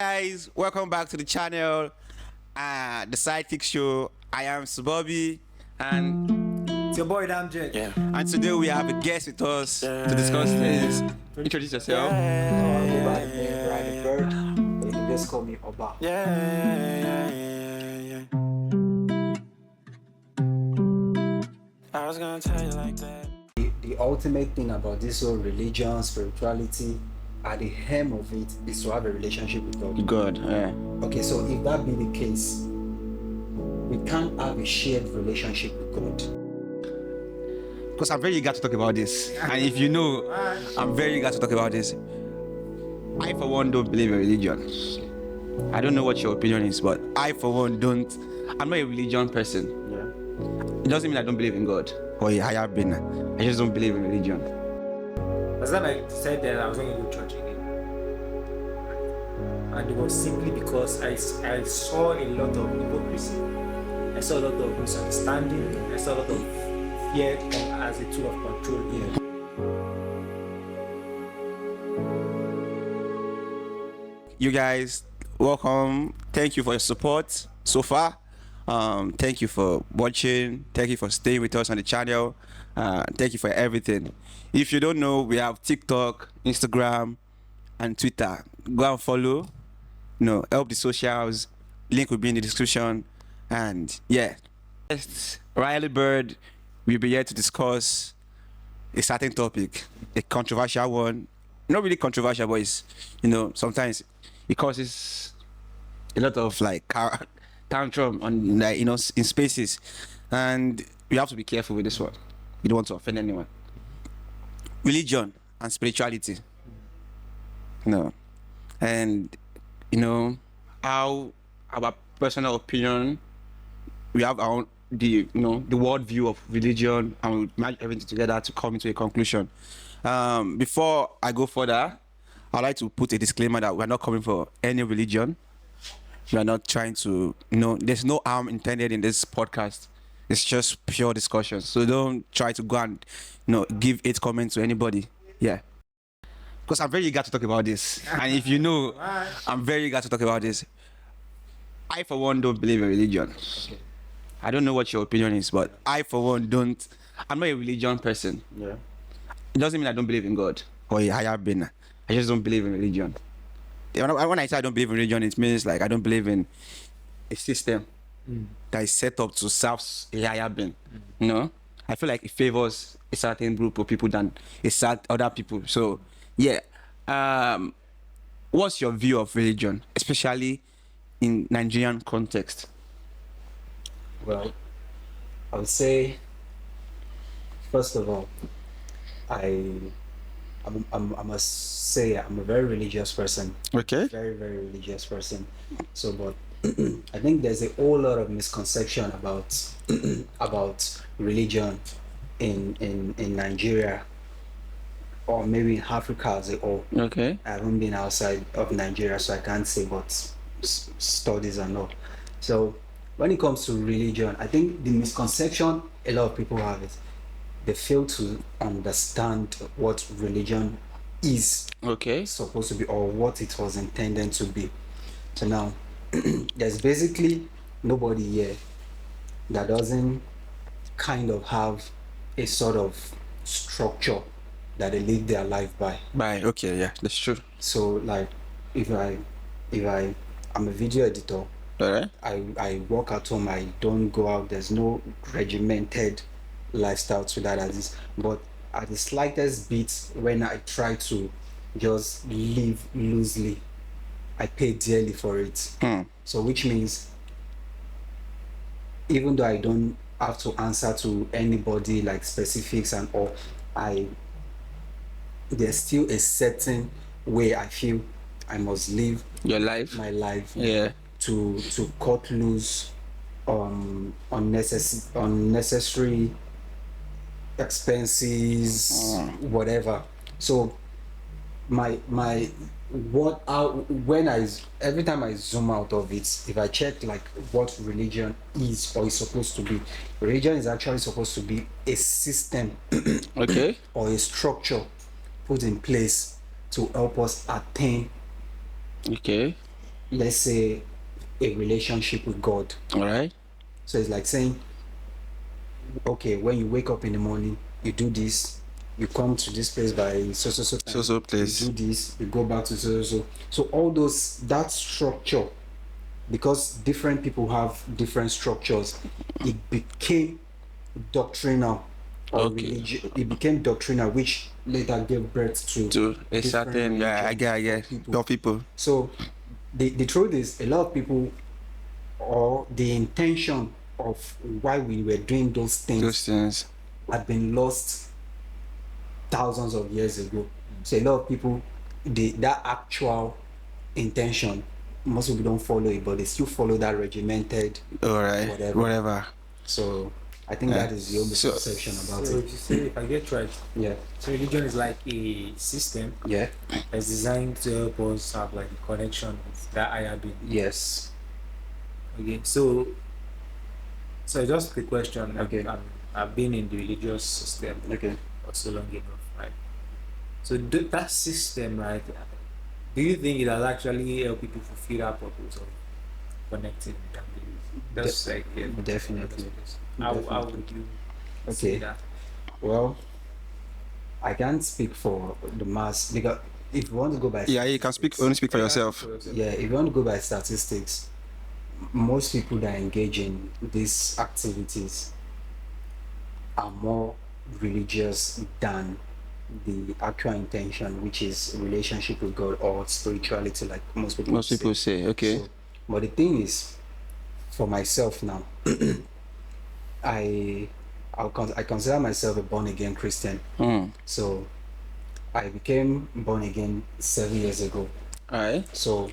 Guys, welcome back to the channel, the Sidekicks show. I am Sirboby, and It's your boy Damjek. Yeah. and today we have a guest with us to discuss this. Introduce yourself. I'll go by the name Brian Bird, but you can just call me Oba. I was gonna tell you like that. The ultimate thing about this whole religion, spirituality, at the hem of it is to have a relationship with God. Good. Yeah. Okay, so if that be the case, we can't have a shared relationship with God. Because I'm very eager to talk about this, and if you know, I'm very eager to talk about this. I, for one, don't believe in religion. I don't know what your opinion is, but I, for one, don't. I'm not a religion person. Yeah. It doesn't mean I don't believe in God or a higher being. I just don't believe in religion. As I said that I was going to go to church again. And it was simply because I saw a lot of hypocrisy. I saw a lot of misunderstanding. I saw a lot of fear as a tool of control. Yeah. You guys, welcome. Thank you for your support so far. Thank you for watching. Thank you for staying with us on the channel. Thank you for everything. If you don't know, we have TikTok, Instagram, and Twitter. Go and follow. Help the socials. Link will be in the description. And yeah, Riley Bird will be here to discuss a certain topic, a controversial one. Not really controversial, but it's, sometimes it causes a lot of tantrum on in spaces, and we have to be careful with this one. We don't want to offend anyone. Religion and spirituality. And how our personal opinion, we have our own, the world view of religion, and we match everything together to come into a conclusion. Before I go further, I'd like to put a disclaimer that we're not coming for any religion. We are not trying to, there's no harm intended in this podcast. It's just pure discussion. So don't try to go and, give hate comments to anybody. Yeah. Because I'm very eager to talk about this. And if you know, I'm very eager to talk about this. I, for one, don't believe in religion. I don't know what your opinion is, but I, for one, don't. I'm not a religion person. Yeah. It doesn't mean I don't believe in God or a higher being. I just don't believe in religion. When I say I don't believe in religion, it means I don't believe in a system that is set up to serve a higher being. I feel like it favors a certain group of people than other people. So yeah, what's your view of religion, especially in Nigerian context? Well, I would say, first of all, I must say I'm a very religious person. Okay. Very, very religious person. So, but I think there's a whole lot of misconception about about religion in Nigeria, or maybe in Africa as a whole. Okay. I haven't been outside of Nigeria, so I can't say, but studies and all. So when it comes to religion, I think the misconception a lot of people have is they fail to understand what religion is supposed to be, or what it was intended to be. So now there's basically nobody here that doesn't kind of have a sort of structure that they live their life by. Okay, yeah, that's true. So if I'm a video editor, All right. I work at home, I don't go out, there's no regimented lifestyle to that as is, but at the slightest bit when I try to just live loosely, I pay dearly for it. So which means even though I don't have to answer to anybody like specifics and all, there's still a certain way I feel I must live Your life. my life, Yeah. to cut loose unnecessary expenses, whatever. So every time I zoom out of it, if I check what religion is or is supposed to be, religion is actually supposed to be a system Okay. or a structure put in place to help us attain Okay. let's say, a relationship with God. All right. So it's like saying, okay, when you wake up in the morning, you do this, you come to this place by so time, So place. you do this, you go back to so. So all those, that structure, because different people have different structures, it became doctrinal. Or Okay. it became doctrinal, which later gave birth to To a different certain, yeah, I religions get, for people. no people. So the truth is, a lot of people, or the intention of why we were doing those Those things things. had been lost thousands of years ago. So a lot of people, that actual intention, most people don't follow it, but they still follow that regimented All right. Whatever. So I think Yeah. that is the only So- perception about So it. if you say, if I get right, Yeah, so religion is like a system yeah, that's designed to help us have like a connection with that higher being. yes. Okay, so just the question. Okay. I've been in the religious system Okay. for so long enough, right? So that system, right? Do you think it has actually helped people fulfill that purpose of connecting with that being? Just like Definitely. How Definitely. would you Okay. say that? Well, I can't speak for the mass, because if you want to go by Yeah, you can only speak for yourself. yeah, if you want to go by statistics, most people that engage in these activities are more religious than the actual intention, which is relationship with God or spirituality, like most people Most people say, okay. So, but the thing is, for myself now, I consider myself a born again Christian. Mm. So I became born again 7 years ago. All right. So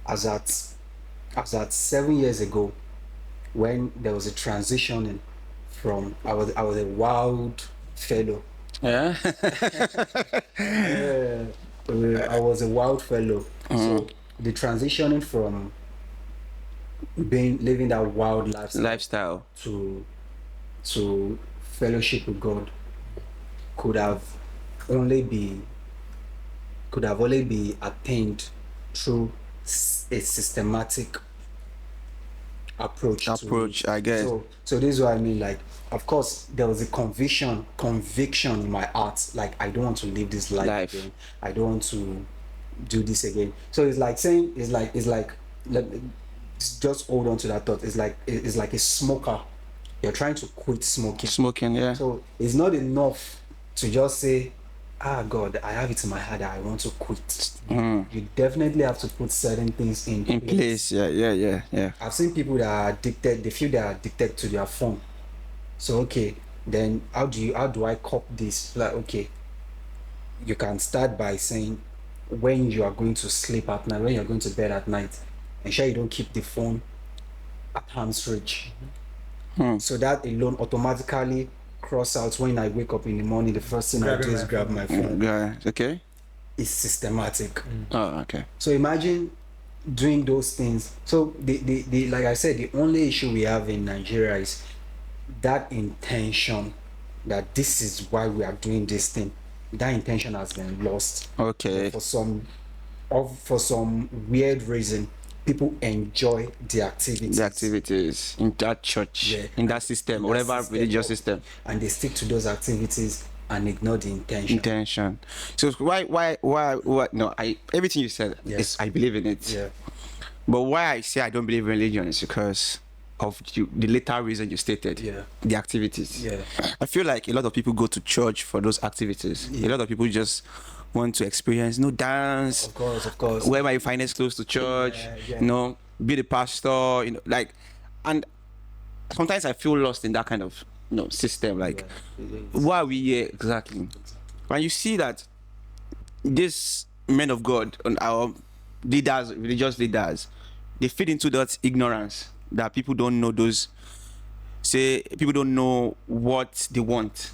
as at 7 years ago, when there was a transitioning from, I was a wild fellow. Yeah. I was a wild fellow. So the transitioning from living that wild Lifestyle. to fellowship with God could have only be attained through a systematic approach. I guess. So this is what I mean. Like, of course, there was a conviction in my heart. Like, I don't want to live this life again. I don't want to do this again. So it's like saying, just hold on to that thought. It's like a smoker. You're trying to quit smoking. Smoking, yeah. So it's not enough to just say, God, I have it in my head that I want to quit. You definitely have to put certain things in place. Yeah. I've seen people that are addicted, they feel they are addicted to their phone. So okay, then how do I cop this? Like, okay, you can start by saying, when you are going to sleep at night, when you're going to bed at night, ensure you don't keep the phone at arm's reach. So that alone automatically cross out when I wake up in the morning, the first thing I do is grab my phone. Yeah, okay. It's systematic. Oh, okay. So imagine doing those things. So the like I said, the only issue we have in Nigeria is that intention, that this is why we are doing this thing. That intention has been lost. Okay. For some weird reason, people enjoy the activities. In that church, in that system, whatever religious system, and they stick to those activities and ignore the intention. So why no, everything you said is, I believe in it. Yeah. But why I say I don't believe in religion is because of the later reason you stated. Yeah. The activities. Yeah. I feel like a lot of people go to church for those activities. A lot of people just want to experience dance. Of course. Wear my finest clothes to church. Yeah. Be the pastor. And sometimes I feel lost in that kind of system. Like, why are we here exactly? When you see that these men of God and our leaders, religious leaders, they fit into that ignorance that people don't know people don't know what they want.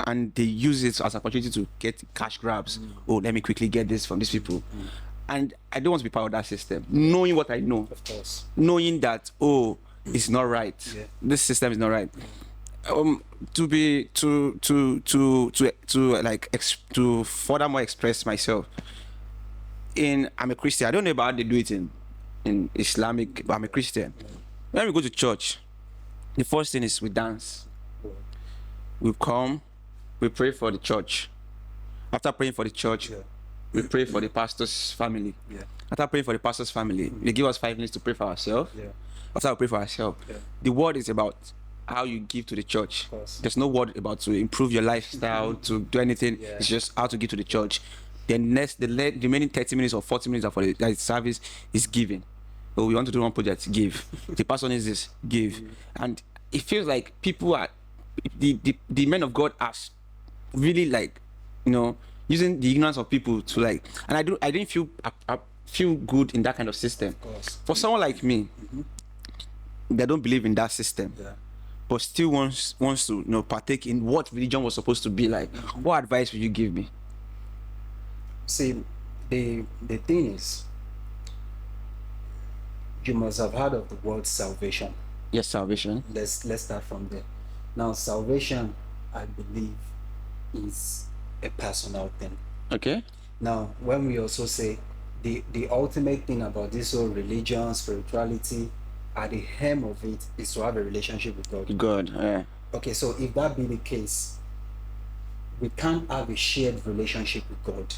And they use it as an opportunity to get cash grabs. Oh, let me quickly get this from these people. And I don't want to be part of that system. Knowing what I know. Of course. Knowing that, it's not right. Yeah. This system is not right. To furthermore express myself. I'm a Christian. I don't know about how they do it in Islamic, but I'm a Christian. When we go to church, the first thing is we dance. We come, we pray for the church. After praying for the church, we pray for the pastor's family. After praying for the pastor's family, they give us 5 minutes to pray for ourselves. After we pray for ourselves, the word is about how you give to the church. There's no word about to improve your lifestyle, to do anything. It's just how to give to the church. Then the remaining 30 minutes or 40 minutes for the service is giving. Oh, we want to do one project, give. The pastor needs this, give. And it feels like people are, the men of God are really like, using the ignorance of people to like, and I didn't feel good in that kind of system. For someone like me, they don't believe in that system. But still wants to partake in what religion was supposed to be like. What advice would you give me? See, the thing is, you must have heard of the word salvation. Yes, salvation. Let's start from there. Now, salvation, I believe, is a personal thing. Okay. Now, when we also say the ultimate thing about this whole religion, spirituality, at the hem of it is to have a relationship with God. God, yeah. Okay, so if that be the case, we can't have a shared relationship with God.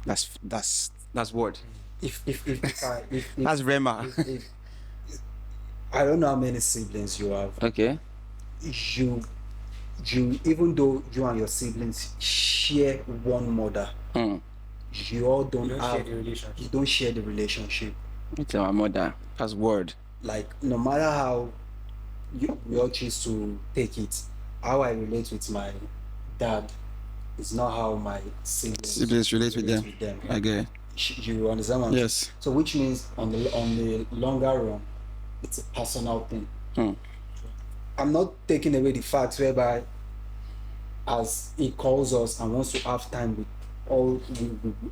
That's word. If That's Rema. if I don't know how many siblings you have. Okay. You even though you and your siblings share one mother, you all don't share the relationship. You don't share the relationship. It's our mother. That's word. Like, no matter how we all choose to take it, how I relate with my dad is not how my siblings relate with them. Okay. You understand what I'm saying? Yes. So which means on the longer run, it's a personal thing. I'm not taking away the fact whereby as he calls us and wants to have time with all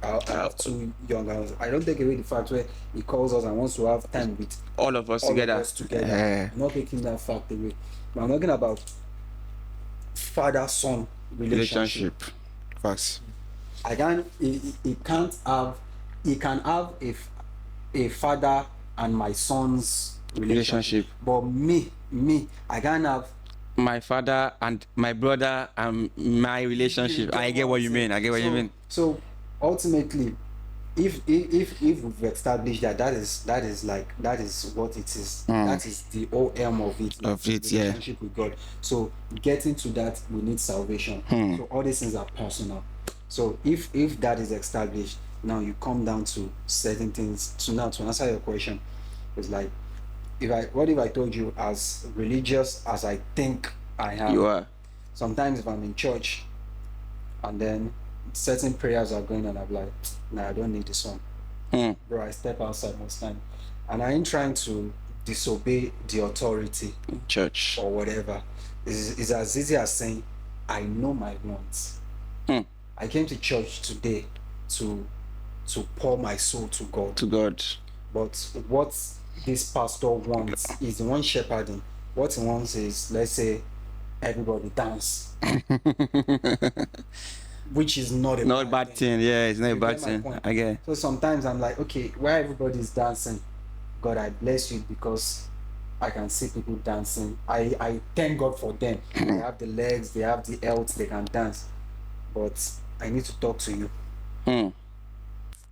our 2 younger ones. I don't take away the fact where he calls us and wants to have time with all of us together. Yeah. I'm not taking that fact away. But I'm talking about father-son relationship. Facts. He can have a father and my son's relationship. But me, I can't have my father and my brother and my relationship. I get what you mean. So ultimately, if we've established that is what it is. That is the whole aim of it. Relationship with God. So getting to that, we need salvation. So all these things are personal. So if that is established, now you come down to certain things. So now to answer your question, it's like, what if I told you, as religious as I think I am, you are. Sometimes if I'm in church and then certain prayers are going on, I'm like, nah, I don't need this one. Bro, I step outside most time. And I ain't trying to disobey the authority, church or whatever. It's as easy as saying, I know my wants. I came to church today to pour my soul to God. But what this pastor wants is the one shepherding. What he wants is, let's say, everybody dance. Which is not a bad thing. Yeah, it's not a bad thing. I get it. So sometimes I'm like, okay, why everybody's dancing? God, I bless you because I can see people dancing. I thank God for them. They have the legs, they have the health, they can dance. But I need to talk to you.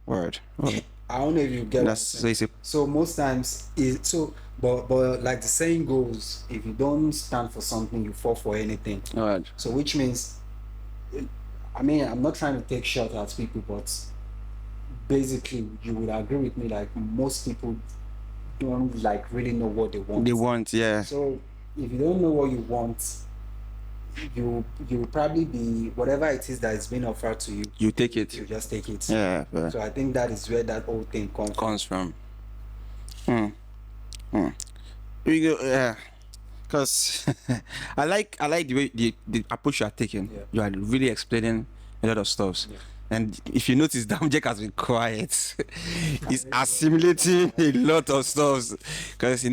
Word. I don't know if you get that. So most times, but like the saying goes, if you don't stand for something, you fall for anything. Right. So which means, I mean, I'm not trying to take shots at people, but basically, you would agree with me, like most people don't like really know what they want. Yeah. So if you don't know what you want, you will probably be whatever it is that is being offered to you. You take it. You just take it. Yeah. So I think that is where that whole thing comes from. We go. Yeah. Because I like the way the approach you are taking. Yeah. You are really explaining a lot of stuff. Yeah. And if you notice, Damjek has been quiet. He's assimilating a lot of stuff. Because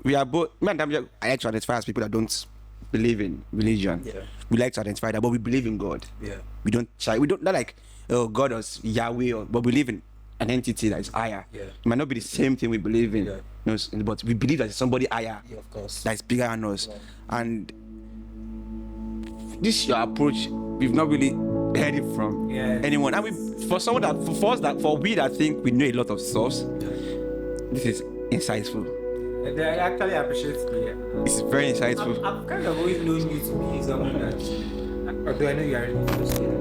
we are both. Me and Damjek, I like to identify as people that don't believe in religion. Yeah. We like to identify that, but we believe in God. Yeah. We don't shy. We don't not like oh, God was Yahweh, but we believe in an entity that is higher. Yeah. It might not be the same thing we believe in, Yeah. you know, but we believe that there's somebody higher Yeah, of course. that is bigger than us. Right. And this your approach, we've not really heard it from Yeah. anyone. And for we that think we know a lot of stuff, this is insightful. And I actually appreciate the. It's very insightful. I've kind of always known you to be someone that, although I know you are really close to